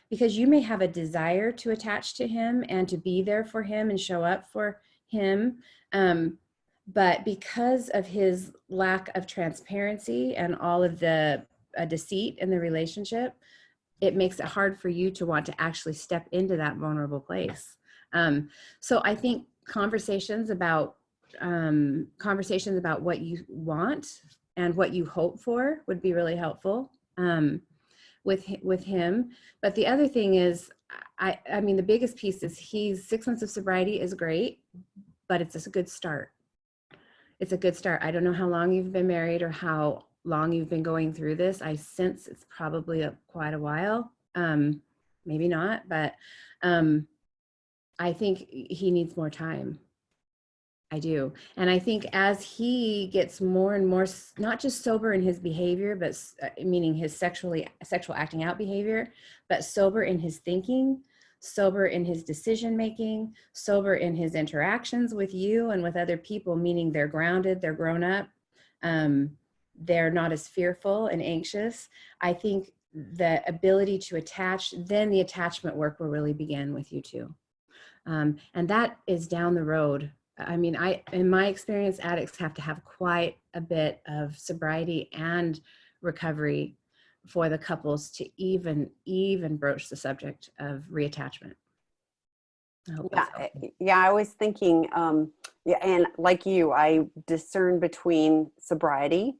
because you may have a desire to attach to him and to be there for him and show up for him. But because of his lack of transparency and all of the deceit in the relationship, it makes it hard for you to want to actually step into that vulnerable place. So I think conversations about what you want and what you hope for would be really helpful with him. But the other thing is, I mean, the biggest piece is 6 months of sobriety is great, but it's a good start. It's a good start. I don't know how long you've been married or how long you've been going through this. I sense it's probably quite a while. Maybe not, but I think he needs more time. I do. And I think as he gets more and more, not just sober in his behavior, but meaning his sexual acting out behavior, but sober in his thinking, sober in his decision making, sober in his interactions with you and with other people, meaning they're grounded, they're grown up, they're not as fearful and anxious. I think the ability to attach, then the attachment work will really begin with you two. And that is down the road. I mean, in my experience, addicts have to have quite a bit of sobriety and recovery for the couples to even broach the subject of reattachment. I was thinking, and like you, I discern between sobriety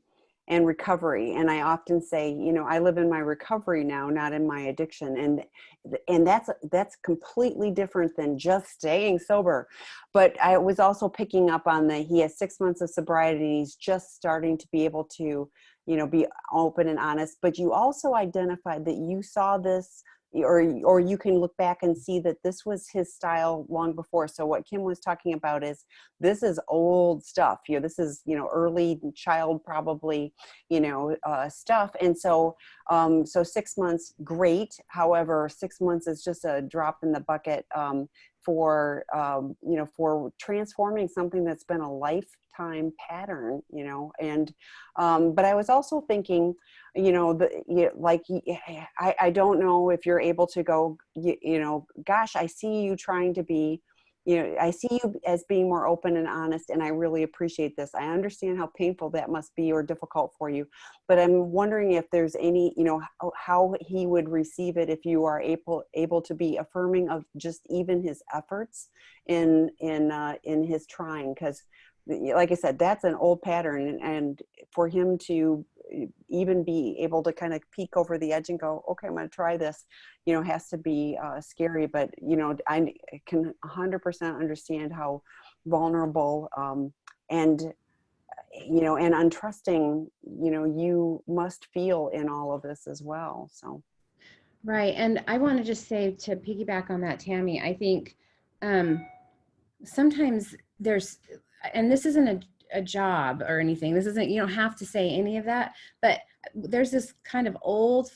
and recovery. And I often say, I live in my recovery now, not in my addiction. And that's completely different than just staying sober. But I was also picking up on he has 6 months of sobriety and he's just starting to be able to, be open and honest. But you also identified that you saw this, or you can look back and see that this was his style long before. So what Kim was talking about is, this is old stuff. This is, early child probably, stuff. And so, 6 months, great. However, 6 months is just a drop in the bucket for transforming something that's been a lifetime pattern, and, but I was also thinking, I don't know if you're able to go, gosh, I see you trying to be I see you as being more open and honest, and I really appreciate this. I understand how painful that must be or difficult for you, but I'm wondering if there's any, how he would receive it if you are able to be affirming of just even his efforts in his trying, because like I said, that's an old pattern, and for him to even be able to kind of peek over the edge and go, okay, I'm going to try this, has to be scary. But, I can 100% understand how vulnerable and, and untrusting, you must feel in all of this as well. So. Right. And I want to just say, to piggyback on that, Tammy, I think sometimes there's, and this isn't a job or anything. This isn't, you don't have to say any of that, but there's this kind of old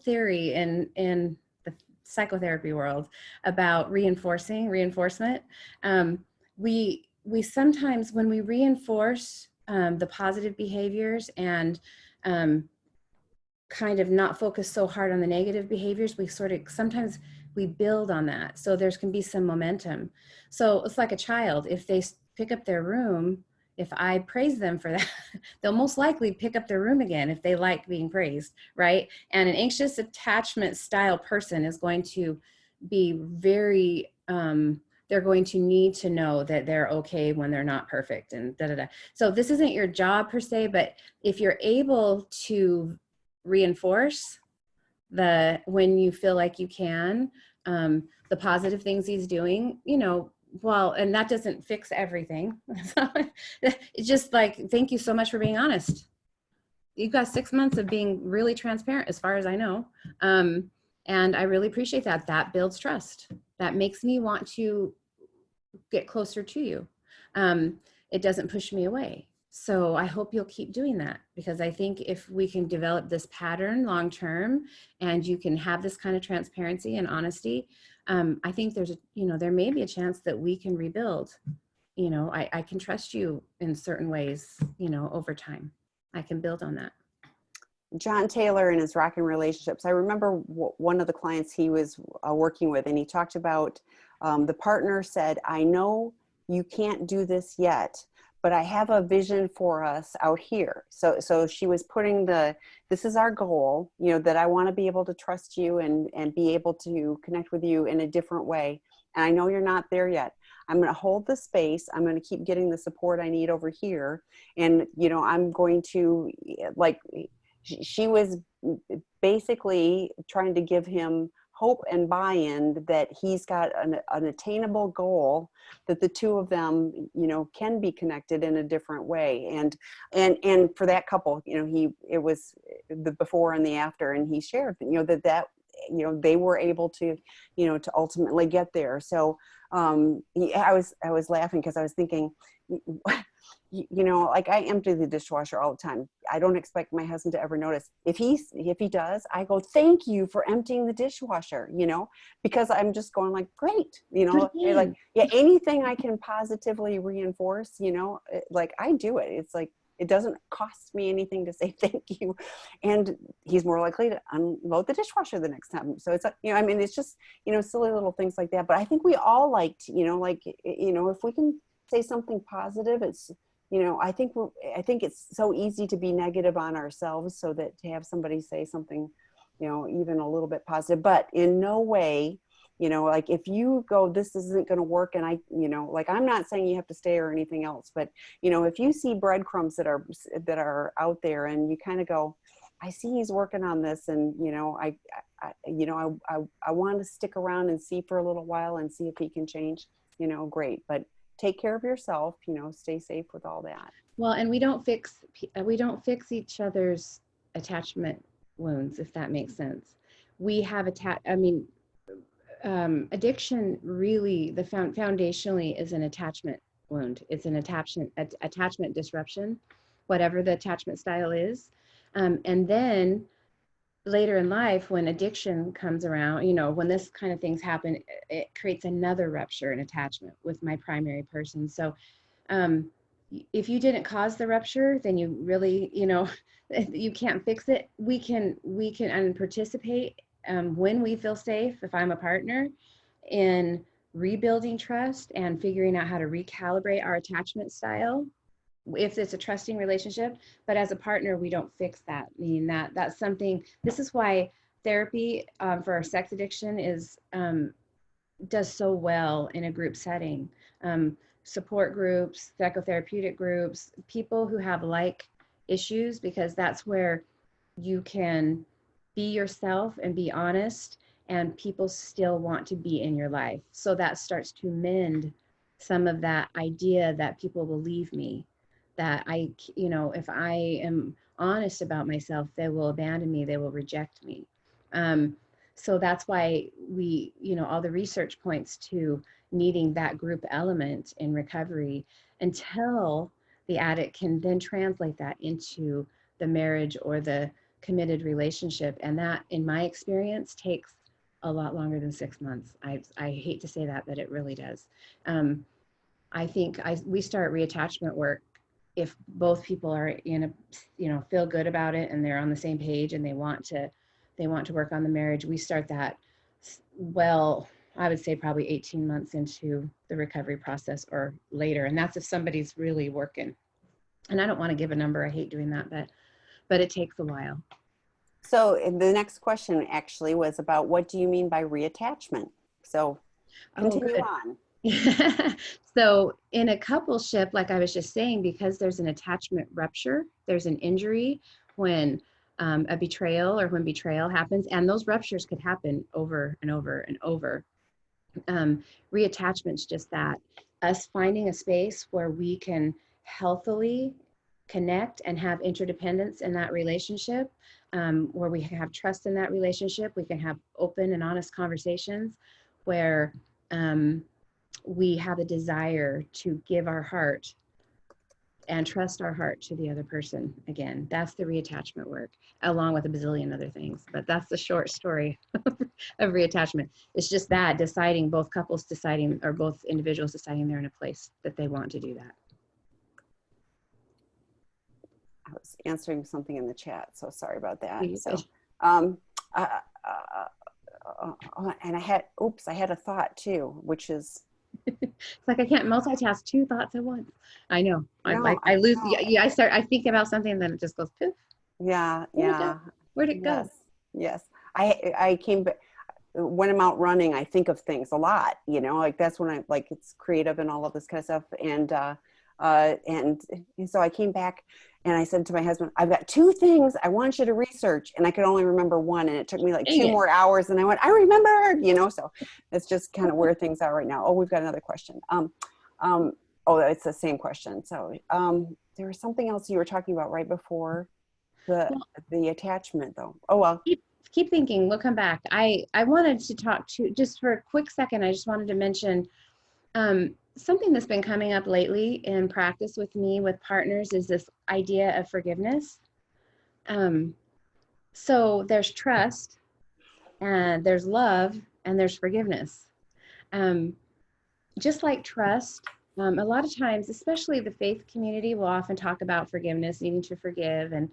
theory in the psychotherapy world about reinforcement. We sometimes, when we reinforce the positive behaviors and kind of not focus so hard on the negative behaviors, we sort of sometimes we build on that. So there's can be some momentum. So it's like a child. If they pick up their room, if I praise them for that, they'll most likely pick up their room again if they like being praised, right? And an anxious attachment style person is going to be very, they're going to need to know that they're okay when they're not perfect and da da da. So this isn't your job per se, but if you're able to reinforce when you feel like you can, the positive things he's doing, well, and that doesn't fix everything. So it's just like, thank you so much for being honest. You've got 6 months of being really transparent as far as I know. And I really appreciate that. That builds trust. That makes me want to get closer to you. It doesn't push me away. So I hope you'll keep doing that, because I think if we can develop this pattern long term and you can have this kind of transparency and honesty, I think there may be a chance that we can rebuild. I can trust you in certain ways, over time. I can build on that. John Taylor and his rocking relationships. I remember one of the clients he was working with, and he talked about the partner said, I know you can't do this yet, but I have a vision for us out here. So she was putting this is our goal, that I want to be able to trust you and be able to connect with you in a different way. And I know you're not there yet. I'm going to hold the space. I'm going to keep getting the support I need over here. And, I'm going to, she was basically trying to give him hope and buy-in that he's got an attainable goal, that the two of them, can be connected in a different way. And for that couple, it was the before and the after, and he shared, that they were able to, to ultimately get there. So I was laughing because I was thinking, like I empty the dishwasher all the time. I don't expect my husband to ever notice. If he does, I go, thank you for emptying the dishwasher, because I'm just going like, great, like, yeah, anything I can positively reinforce, like I do it. It's like, it doesn't cost me anything to say thank you. And he's more likely to unload the dishwasher the next time. So it's, it's just, silly little things like that. But I think we all liked, if we can say something positive, it's, I think it's so easy to be negative on ourselves, so that to have somebody say something, even a little bit positive, but in no way, like if you go, this isn't going to work. And like, I'm not saying you have to stay or anything else, but, if you see breadcrumbs that are out there and you kind of go, I see he's working on this. And, I want to stick around and see for a little while and see if he can change, great. But take care of yourself, stay safe with all that. Well, and we don't fix each other's attachment wounds, if that makes sense. We have addiction really, foundationally is an attachment wound. It's an attachment disruption, whatever the attachment style is. And then later in life, when addiction comes around, when this kind of things happen, it creates another rupture in attachment with my primary person. So if you didn't cause the rupture, then you really, you can't fix it. We can participate when we feel safe, if I'm a partner, in rebuilding trust and figuring out how to recalibrate our attachment style if it's a trusting relationship. But as a partner, we don't fix that. I mean, that's something, this is why therapy for our sex addiction is does so well in a group setting. Support groups, psychotherapeutic groups, people who have like issues, because that's where you can be yourself and be honest, and people still want to be in your life. So that starts to mend some of that idea that people will leave me, that if I am honest about myself, they will abandon me, they will reject me. So that's why all the research points to needing that group element in recovery, until the addict can then translate that into the marriage or the committed relationship. And that, in my experience, takes a lot longer than 6 months. I hate to say that, but it really does. I think we start reattachment work if both people are feel good about it and they're on the same page and they want to work on the marriage. We start that, well, I would say probably 18 months into the recovery process or later. And that's if somebody's really working. And I don't want to give a number. I hate doing that, but it takes a while. So the next question actually was about, what do you mean by reattachment? So continue on. So in a coupleship, like I was just saying, because there's an attachment rupture, there's an injury when a betrayal, or when betrayal happens, and those ruptures could happen over and over and over. Reattachment's just that, us finding a space where we can healthily connect and have interdependence in that relationship, where we have trust in that relationship. We can have open and honest conversations where we have a desire to give our heart and trust our heart to the other person. Again, that's the reattachment work, along with a bazillion other things. But that's the short story of reattachment. It's just that, deciding, both couples deciding, or both individuals deciding they're in a place that they want to do that. I was answering something in the chat, so sorry about that. So, and I had a thought too, which is, it's like I can't multitask two thoughts at once. I know. No, I lose. Yeah, I think about something and then it just goes poof. Yeah. Where'd it go? Yes. I came back. When I'm out running, I think of things a lot, like that's when it's creative and all of this kind of stuff. And so I came back and I said to my husband, I've got 2 things I want you to research. And I could only remember one, and it took me 2 more hours. And I went, I remembered, so it's just kind of where things are right now. Oh, we've got another question. It's the same question. So there was something else you were talking about right before the attachment though. Oh, well. Keep thinking, we'll come back. I wanted to talk to, just for a quick second, I just wanted to mention something that's been coming up lately in practice with me, with partners, is this idea of forgiveness. So there's trust, and there's love, and there's forgiveness. Just like trust, a lot of times, especially the faith community, will often talk about forgiveness, needing to forgive, and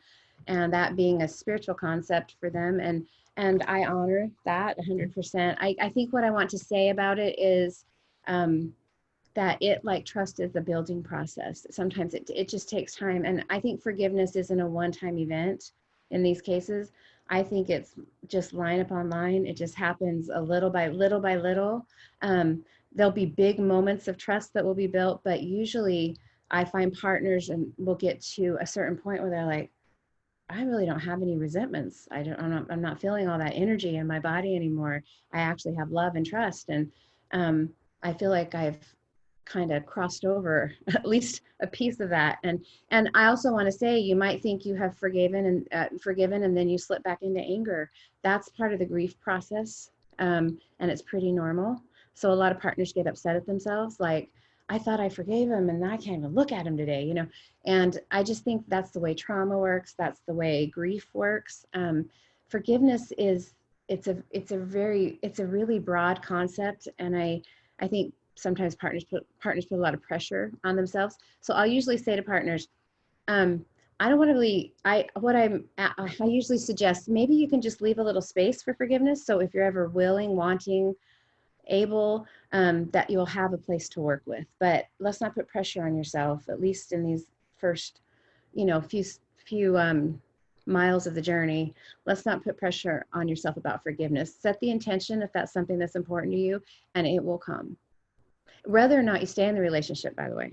that being a spiritual concept for them. And I honor that 100%. I think what I want to say about it is that it, like trust, is a building process. Sometimes it just takes time. And I think forgiveness isn't a one-time event in these cases. I think it's just line upon line. It just happens a little by little by little. There'll be big moments of trust that will be built, but usually I find partners and will get to a certain point where they're like, I really don't have any resentments. I'm not feeling all that energy in my body anymore. I actually have love and trust. And I feel like I've kind of crossed over at least a piece of that. And I also want to say, you might think you have forgiven and then you slip back into anger. That's part of the grief process. And it's pretty normal. So a lot of partners get upset at themselves, like, I thought I forgave him and I can't even look at him today, And I just think that's the way trauma works. That's the way grief works. Forgiveness it's a really broad concept. And I think sometimes partners put a lot of pressure on themselves. So I'll usually say to partners, I don't want to really, I usually suggest maybe you can just leave a little space for forgiveness. So if you're ever willing, wanting, able, that you'll have a place to work with. But let's not put pressure on yourself, at least in these first, few miles of the journey. Let's not put pressure on yourself about forgiveness. Set the intention if that's something that's important to you, and it will come. Whether or not you stay in the relationship, by the way.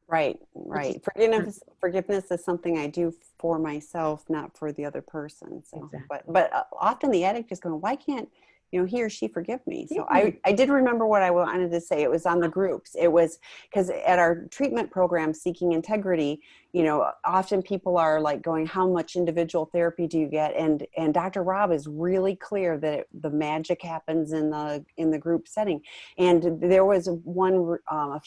Right, Which is right. Forgiveness is something I do for myself, not for the other person. So, exactly. but often the addict is going, why can't, he or she forgive me? So Yeah. I did remember what I wanted to say. It was on the groups. It was because at our treatment program, Seeking Integrity, often people are like going, how much individual therapy do you get? And Dr. Rob is really clear that the magic happens in the group setting. And there was one a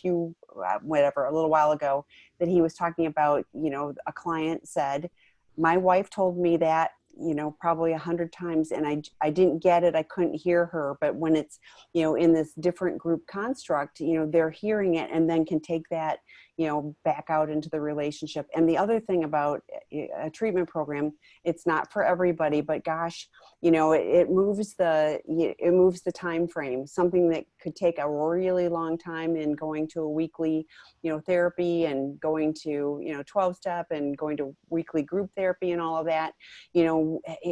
little while ago that he was talking about, a client said, my wife told me that, probably 100 times, and I didn't get it. I couldn't hear her. But when it's, in this different group construct, they're hearing it and then can take that, back out into the relationship. And the other thing about a treatment program, it's not for everybody, but gosh, it moves the time frame. Something that could take a really long time in going to a weekly, therapy, and going to, 12-step, and going to weekly group therapy and all of that,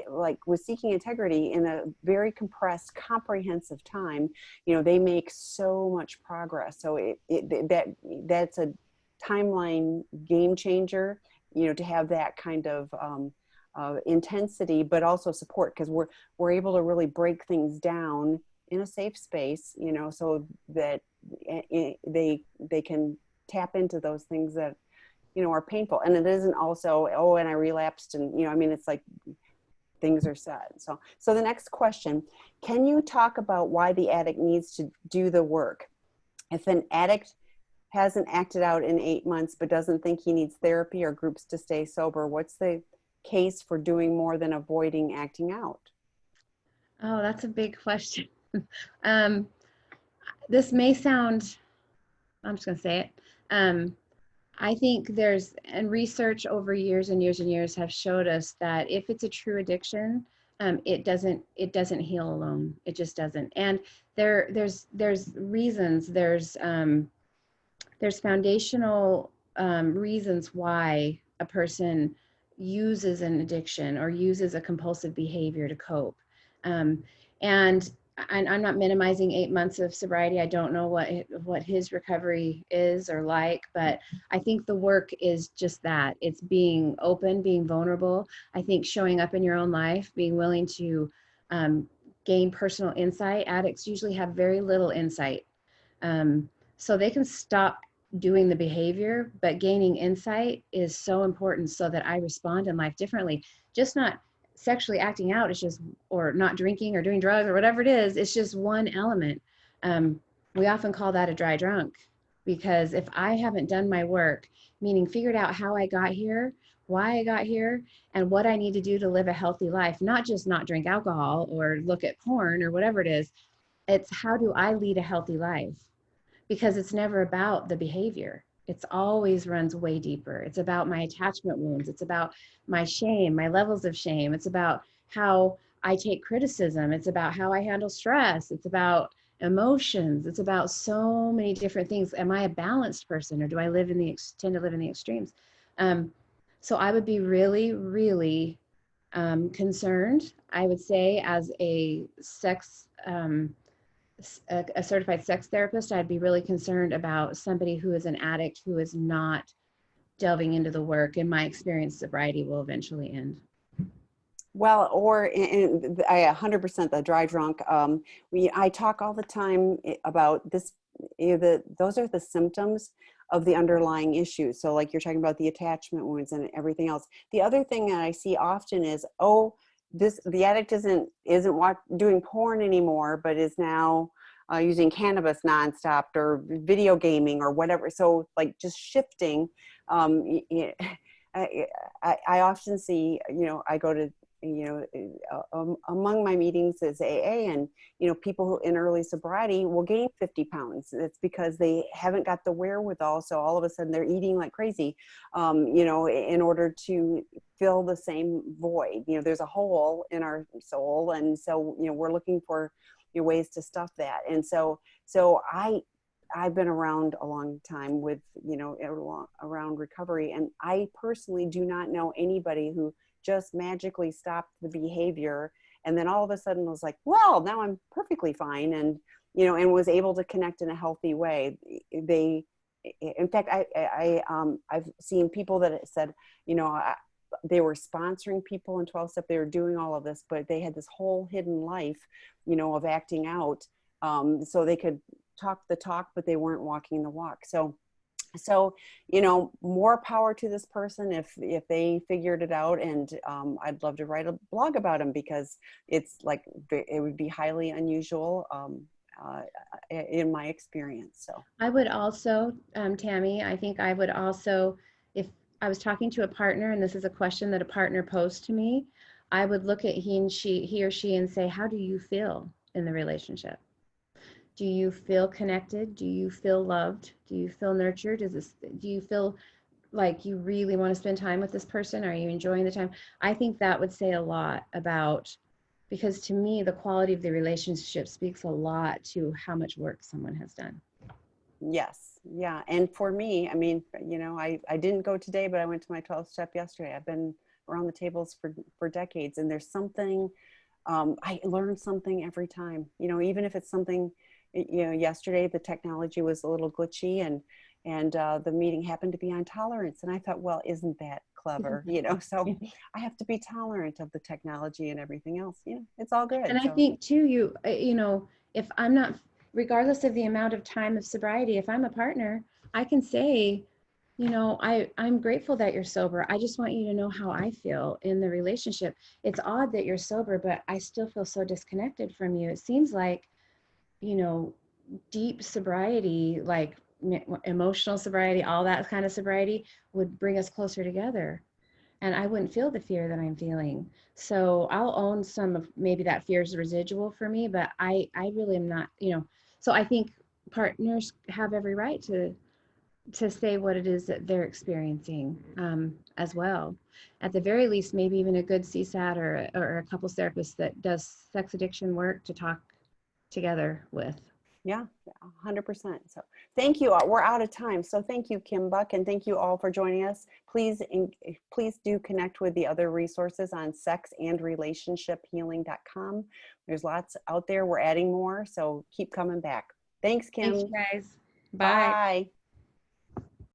like with Seeking Integrity, in a very compressed, comprehensive time, they make so much progress. So that's a timeline game changer, to have that kind of intensity, but also support, because we're able to really break things down in a safe space, so that they can tap into those things that, are painful. And it isn't also, oh, and I relapsed, and, it's like things are said. So the next question, can you talk about why the addict needs to do the work? If an addict hasn't acted out in 8 months, but doesn't think he needs therapy or groups to stay sober, what's the case for doing more than avoiding acting out? Oh, that's a big question. um, this may sound, I'm just going to say it. I think and research over years and years and years have showed us that if it's a true addiction, it doesn't heal alone. It just doesn't. And there's reasons, there's foundational reasons why a person uses an addiction or uses a compulsive behavior to cope. Um, and I'm not minimizing 8 months of sobriety. I don't know what his recovery is or like, but I think the work is just that. It's being open, being vulnerable. I think showing up in your own life, being willing to gain personal insight. Addicts usually have very little insight. So they can stop doing the behavior, but gaining insight is so important so that I respond in life differently. Just not sexually acting out, it's just, or not drinking or doing drugs or whatever it is, it's just one element. We often call that a dry drunk, because if I haven't done my work, meaning figured out how I got here, why I got here, and what I need to do to live a healthy life, not just not drink alcohol or look at porn or whatever it is, it's how do I lead a healthy life? Because it's never about the behavior. It's always runs way deeper. It's about my attachment wounds. It's about my shame, my levels of shame. It's about how I take criticism. It's about how I handle stress. It's about emotions. It's about so many different things. Am I a balanced person, or do I tend to live in the extremes? So I would be really, really concerned, I would say, as a certified sex therapist, I'd be really concerned about somebody who is an addict who is not delving into the work. In my experience, sobriety will eventually end. Well, I 100% the dry drunk. I talk all the time about this. Those are the symptoms of the underlying issues. So, like you're talking about the attachment wounds and everything else. The other thing that I see often is, the addict isn't doing porn anymore, but is now using cannabis nonstop, or video gaming, or whatever. So, like, just shifting. I often see, I go to, among my meetings is AA, and, people who in early sobriety will gain 50 pounds. It's because they haven't got the wherewithal. So all of a sudden they're eating like crazy, in order to fill the same void. There's a hole in our soul. And so, we're looking for ways to stuff that. And so I've been around a long time with, around recovery. And I personally do not know anybody who just magically stopped the behavior and then all of a sudden was like, well, now I'm perfectly fine. And was able to connect in a healthy way. In fact, I've seen people that said, they were sponsoring people in 12-step. They were doing all of this, but they had this whole hidden life, of acting out. So they could talk the talk, but they weren't walking the walk. So, more power to this person if they figured it out. And I'd love to write a blog about them, because it's like, it would be highly unusual in my experience. So I would also, Tammy, I think I would also, if I was talking to a partner and this is a question that a partner posed to me, I would look at he or she and say, how do you feel in the relationship? Do you feel connected? Do you feel loved? Do you feel nurtured? Do you feel like you really want to spend time with this person? Are you enjoying the time? I think that would say a lot about, because to me, the quality of the relationship speaks a lot to how much work someone has done. Yes. Yeah. And for me, I mean, I didn't go today, but I went to my 12-step yesterday. I've been around the tables for decades, and there's something, I learn something every time, even if it's something, yesterday the technology was a little glitchy, and the meeting happened to be on tolerance. And I thought, well, isn't that clever? So I have to be tolerant of the technology and everything else. It's all good. And I think too, if I'm not, regardless of the amount of time of sobriety, if I'm a partner, I can say, I'm grateful that you're sober. I just want you to know how I feel in the relationship. It's odd that you're sober, but I still feel so disconnected from you. It seems like, deep sobriety, like emotional sobriety, all that kind of sobriety would bring us closer together. And I wouldn't feel the fear that I'm feeling. So I'll own some of maybe that fear is residual for me, but I really am not, so I think partners have every right to say what it is that they're experiencing as well. At the very least, maybe even a good CSAT or a couples therapist that does sex addiction work to talk together with. Yeah, 100%. So thank you. We're out of time. So thank you, Kim Buck, and thank you all for joining us. Please do connect with the other resources on sexandrelationshiphealing.com. There's lots out there. We're adding more, so keep coming back. Thanks, Kim. Thanks, you guys. Bye. Bye.